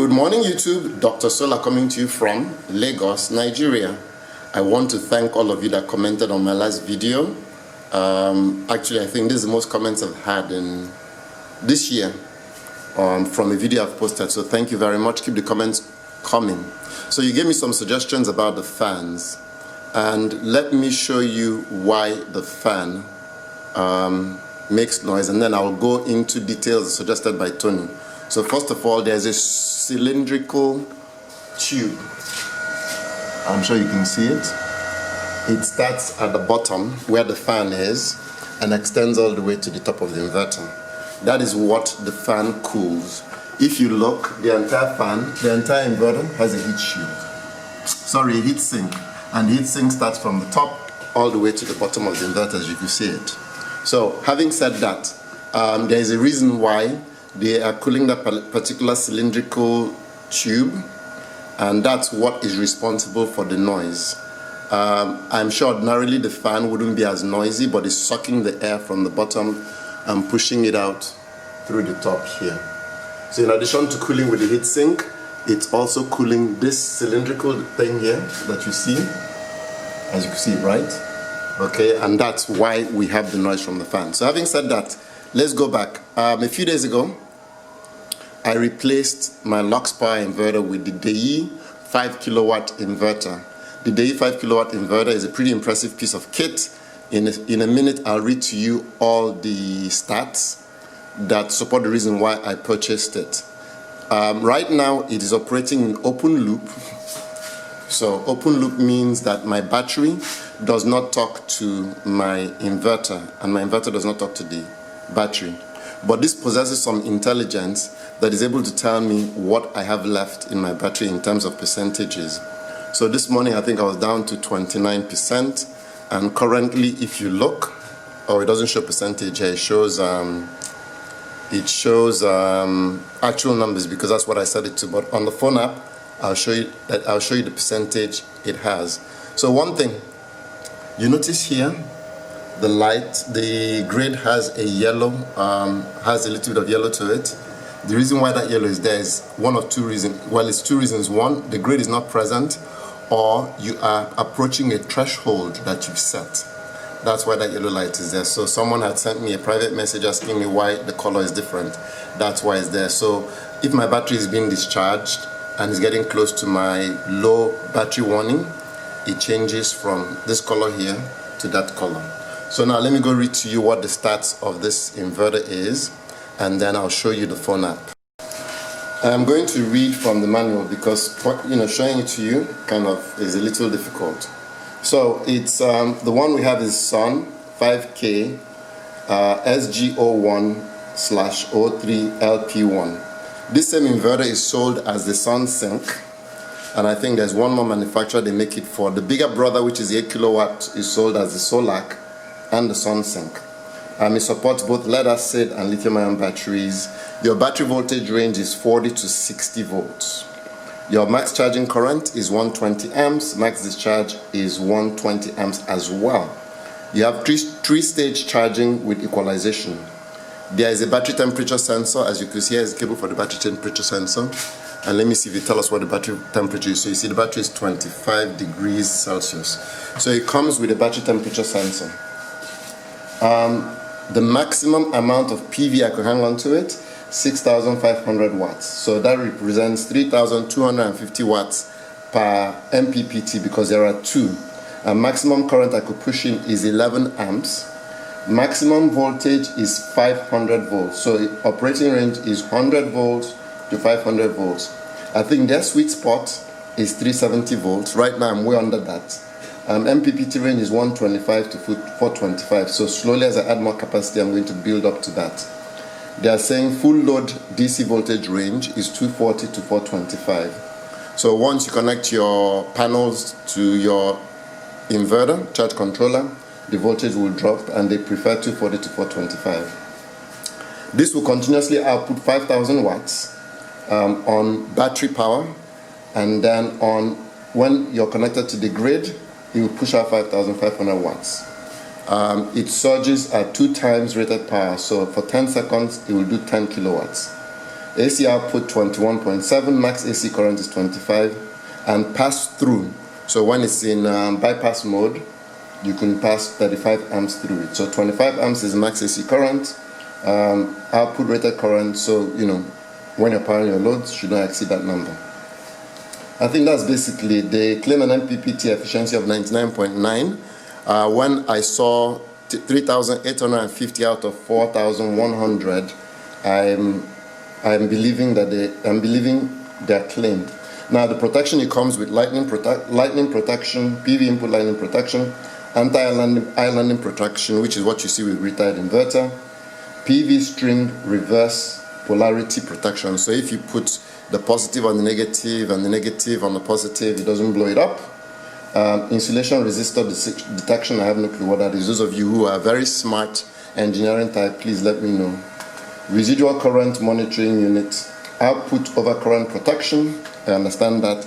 Good morning YouTube, Dr. Sola coming to you from Lagos, Nigeria. I want to thank all of you that commented on my last video. Actually, I think this is the most comments I've had in this year from a video I've posted, so thank you very much. Keep the comments coming. So you gave me some suggestions about the fans, and let me show you why the fan makes noise, and then I'll go into details suggested by Tony. So first of all, there's a cylindrical tube. I'm sure you can see it. It starts at the bottom where the fan is and extends all the way to the top of the inverter. That is what the fan cools. If you look, the entire fan, the entire inverter has a heat shield. Sorry, a heat sink. And the heat sink starts from the top all the way to the bottom of the inverter, as you can see it. So having said that, there is a reason why they are cooling that particular cylindrical tube, and that's what is responsible for the noise. I'm sure ordinarily the fan wouldn't be as noisy, but it's sucking the air from the bottom and pushing it out through the top here. So in addition to cooling with the heat sink, it's also cooling this cylindrical thing here that you see, as you can see, right? Okay, and that's why we have the noise from the fan. So having said that, let's go back. A few days ago, I replaced my Lux Power inverter with the Deye 5 kilowatt inverter. The Deye 5 kilowatt inverter is a pretty impressive piece of kit. In a minute, I'll read to you all the stats that support the reason why I purchased it. Right now, it is operating in open loop. So open loop means that my battery does not talk to my inverter, and my inverter does not talk to the battery. But this possesses some intelligence that is able to tell me what I have left in my battery in terms of percentages. So this morning I think I was down to 29%, and currently if you look, it doesn't show percentage here, it shows actual numbers because that's what I set it to. But on the phone app, I'll show you the percentage it has. So one thing you notice here, the light, the grid has a yellow, has a little bit of yellow to it. The reason why that yellow is there is one of two reasons. Well, it's two reasons. One, the grid is not present, or you are approaching a threshold that you've set. That's why that yellow light is there. So someone had sent me a private message asking me why the color is different. That's why it's there. So if my battery is being discharged and is getting close to my low battery warning, it changes from this color here to that color. So now let me go read to you what the stats of this inverter is, and then I'll show you the phone app. I'm going to read from the manual because showing it to you kind of is a little difficult. So it's the one we have is Sun 5K SG01/03LP1. This same inverter is sold as the Sun Sync, and I think there's one more manufacturer they make it for. The bigger brother, which is 8 kilowatt, is sold as the Solac and the Sun Sync. It supports both lead acid and lithium-ion batteries. Your battery voltage range is 40 to 60 volts. Your max charging current is 120 amps. Max discharge is 120 amps as well. You have three-stage charging with equalization. There is a battery temperature sensor. As you can see, here is a cable for the battery temperature sensor. And let me see if it tells us what the battery temperature is. So you see the battery is 25 degrees Celsius. So it comes with a battery temperature sensor. The maximum amount of PV I could hang on to it, 6,500 watts. So that represents 3,250 watts per MPPT because there are two. Maximum current I could push in is 11 amps. Maximum voltage is 500 volts. So operating range is 100 volts to 500 volts. I think their sweet spot is 370 volts. Right now I'm way under that. MPPT range is 125 to 425. So slowly as I add more capacity, I'm going to build up to that. They are saying full load DC voltage range is 240 to 425. So once you connect your panels to your inverter, charge controller, the voltage will drop, and they prefer 240 to 425. This will continuously output 5,000 watts on battery power, and then when you're connected to the grid, it will push out 5,500 watts. It surges at 2 times rated power, so for 10 seconds it will do 10 kilowatts. AC output 21.7, max AC current is 25, and pass through. So when it's in bypass mode, you can pass 35 amps through it. So 25 amps is max AC current, output rated current. So you know, when you're powering your loads, should not exceed that number. I think that's basically, they claim an MPPT efficiency of 99.9. When I saw 3,850 out of 4,100, I'm believing their claim. Now the protection, it comes with lightning protection, PV input lightning protection, anti-islanding protection, which is what you see with retired inverter, PV string reverse polarity protection. So if you put the positive on the negative and the negative on the positive, it doesn't blow it up. Insulation resistor detection, I have no clue what that is. Those of you who are very smart engineering type, please let me know. Residual current monitoring unit, output over current protection, I understand that.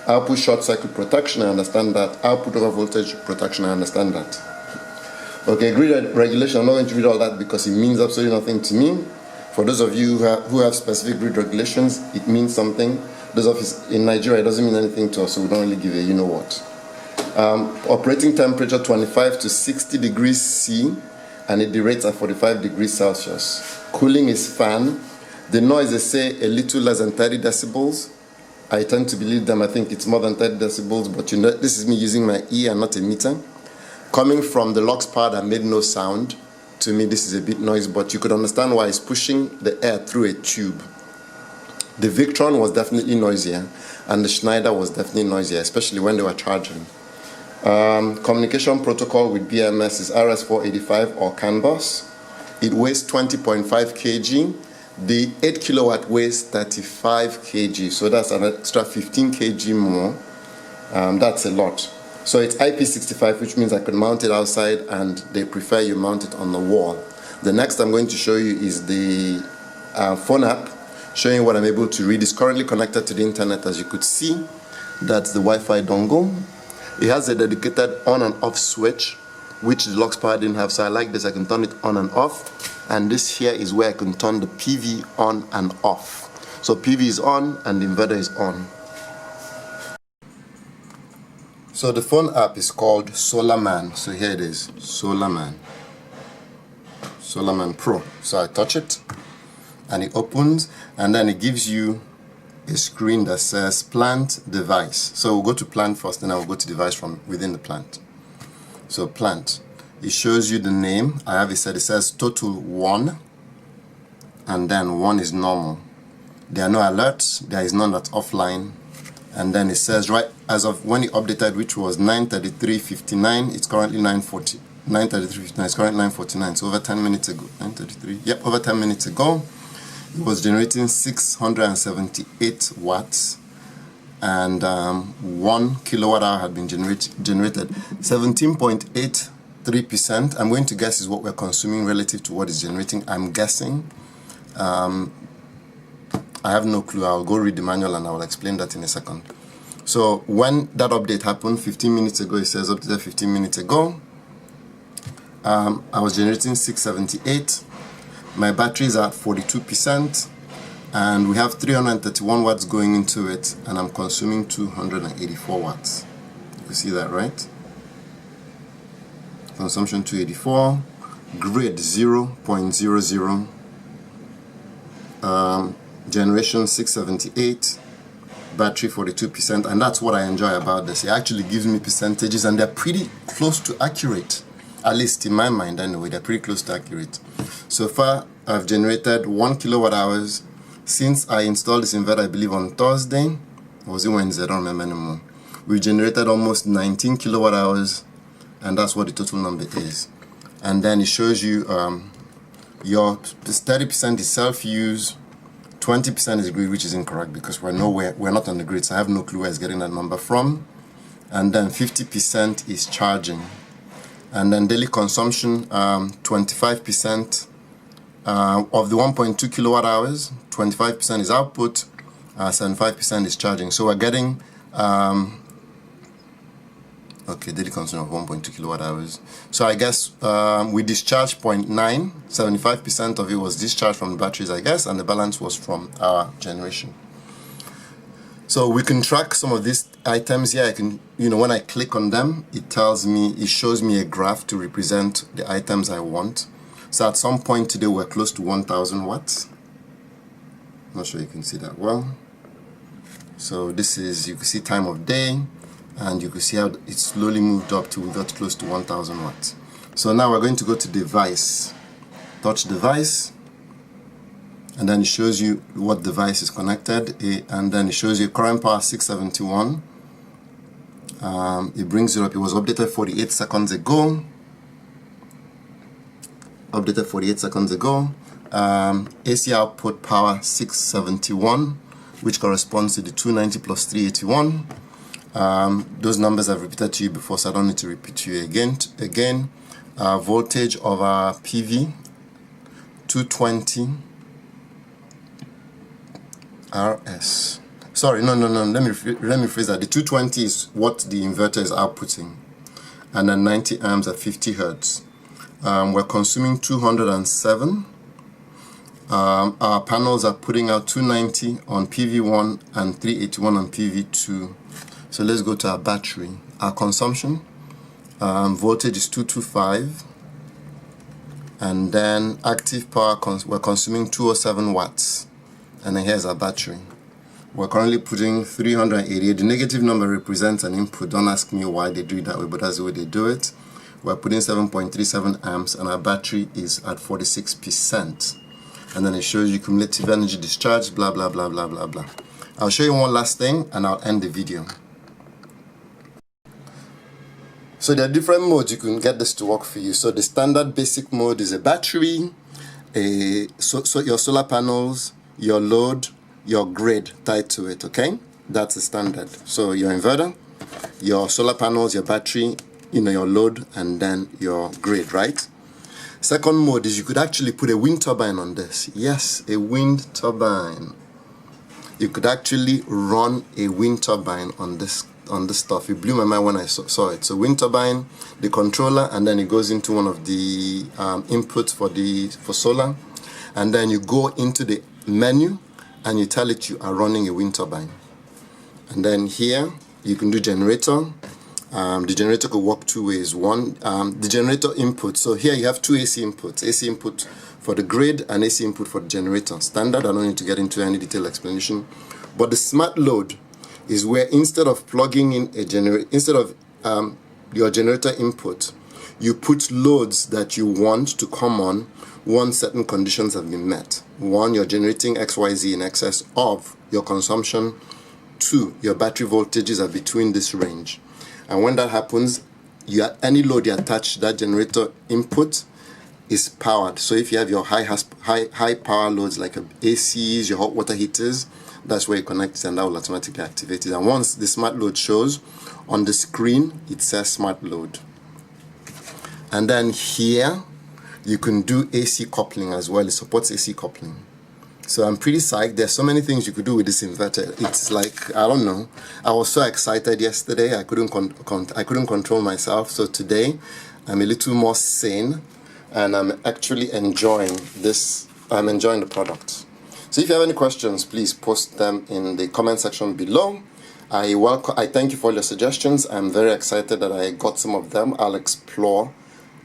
Output short circuit protection, I understand that. Output over voltage protection, I understand that. Okay, grid regulation, I'm not going to read all that because it means absolutely nothing to me. For those of you who have specific grid regulations, it means something. Those of us in Nigeria, it doesn't mean anything to us, so we don't really give a you know what. Operating temperature 25 to 60 degrees C, and it derates at 45 degrees Celsius. Cooling is fan. The noise, they say a little less than 30 decibels. I tend to believe them. I think it's more than 30 decibels, but you know, this is me using my ear and not a meter. Coming from the LUX power that made no sound, to me this is a bit noisy, but you could understand why it's pushing the air through a tube. The Victron was definitely noisier, and the Schneider was definitely noisier, especially when they were charging. Communication protocol with BMS is RS485 or CAN bus. It weighs 20.5 kg. The 8 kilowatt weighs 35 kg, so that's an extra 15 kg more. That's a lot. So it's IP65, which means I could mount it outside, and they prefer you mount it on the wall. The next I'm going to show you is the phone app, showing you what I'm able to read. It's currently connected to the internet, as you could see. That's the Wi-Fi dongle. It has a dedicated on and off switch, which the LUX power didn't have, so I like this. I can turn it on and off, and this here is where I can turn the PV on and off. So PV is on and the inverter is on. So the phone app is called SolarMan. So here it is, SolarMan Pro. So I touch it and it opens, and then it gives you a screen that says plant device. So we'll go to plant first, then I'll go to device from within the plant. So plant, it shows you the name. I have it set, it says total 1, and then 1 is normal. There are no alerts, there is none that's offline. And then it says right as of when it updated, which was 9:33:59, it's currently 9:40. 9:33:59, it's currently 9:49. So over 10 minutes ago, 9:33. Yep, over 10 minutes ago, it was generating 678 watts, and 1 kilowatt hour had been generated. 17.83%. I'm going to guess is what we're consuming relative to what is generating. I'm guessing. I have no clue. I'll go read the manual and I will explain that in a second. So when that update happened 15 minutes ago, it says updated 15 minutes ago, I was generating 678. My battery is at 42%, and we have 331 watts going into it, and I'm consuming 284 watts. You see that, right? Consumption 284, grid 0.00, generation 678, battery 42%, and that's what I enjoy about this. It actually gives me percentages, and they're pretty close to accurate, at least in my mind anyway. They're pretty close to accurate. So far I've generated 1 kilowatt hours since I installed this inverter, I believe on Thursday, or was it Wednesday? I don't remember anymore. We've generated almost 19 kilowatt hours, and that's what the total number is. And then it shows you your 30% is self-use, 20% is grid, which is incorrect because we're not on the grid, so I have no clue where it's getting that number from. And then 50% is charging. And then daily consumption, 25% of the 1.2 kilowatt hours, 25% is output, 75% is charging. So we're getting Okay, daily consumption of 1.2 kilowatt hours. So I guess we discharged 0.9, 75% of it was discharged from the batteries, I guess, and the balance was from our generation. So we can track some of these items here. I can, when I click on them, it shows me a graph to represent the items I want. So at some point today, we're close to 1,000 watts. Not sure you can see that well. So this is, you can see time of day, and you can see how it slowly moved up till we got close to 1,000 watts. So now we're going to go to device, touch device, and then it shows you what device is connected, and then it shows you current power 671. It brings it up. It was updated 48 seconds ago. AC output power 671, which corresponds to the 290 plus 381. Those numbers I've repeated to you before, so I don't need to repeat to you again. Voltage of our PV 220 RS. Sorry, no. Let me rephrase that. The 220 is what the inverter is outputting, and then 90 amps at 50 hertz. We're consuming 207. Our panels are putting out 290 on PV1 and 381 on PV2. So let's go to our battery. Our consumption voltage is 225, and then active power we're consuming 207 watts. And then here's our battery. We're currently putting 388. The negative number represents an input. Don't ask me why they do it that way, but that's the way they do it. We're putting 7.37 amps, and our battery is at 46%. And then it shows you cumulative energy discharge, blah, blah, blah, blah, blah, blah. I'll show you one last thing, and I'll end the video. So there are different modes you can get this to work for you. So the standard basic mode is a battery, so your solar panels, your load, your grid tied to it, okay? That's the standard. So your inverter, your solar panels, your battery, your load, and then your grid, right? Second mode is you could actually put a wind turbine on this. Yes, a wind turbine. You could actually run a wind turbine on this stuff. It blew my mind when I saw it. So wind turbine, the controller, and then it goes into one of the inputs for solar, and then you go into the menu and you tell it you are running a wind turbine. And then here you can do generator. The generator could work two ways. One, the generator input. So here you have two AC inputs. AC input for the grid and AC input for the generator. Standard, I don't need to get into any detailed explanation. But the smart load is where instead of plugging in a generator, instead of your generator input, you put loads that you want to come on once certain conditions have been met. One, you're generating XYZ in excess of your consumption. Two, your battery voltages are between this range. And when that happens, any load you attach to that generator input is powered. So if you have your high power loads like ACs, your hot water heaters, that's where you connect it, and that will automatically activate it. And once the smart load shows on the screen, it says smart load. And then here you can do AC coupling as well. It supports AC coupling. So I'm pretty psyched. There's so many things you could do with this inverter. It's like, I don't know. I was so excited yesterday. I couldn't control myself. So today I'm a little more sane, and I'm actually enjoying this. I'm enjoying the product. So if you have any questions, please post them in the comment section below. I thank you for your suggestions. I'm very excited that I got some of them. I'll explore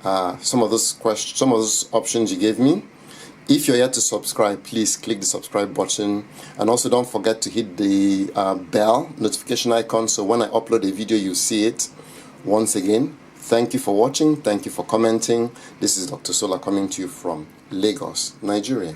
some of those options you gave me. If you're yet to subscribe, please click the subscribe button, and also don't forget to hit the bell notification icon, so when I upload a video you see it. Once again, thank you for watching, thank you for commenting. This is Dr. Solar coming to you from Lagos, Nigeria.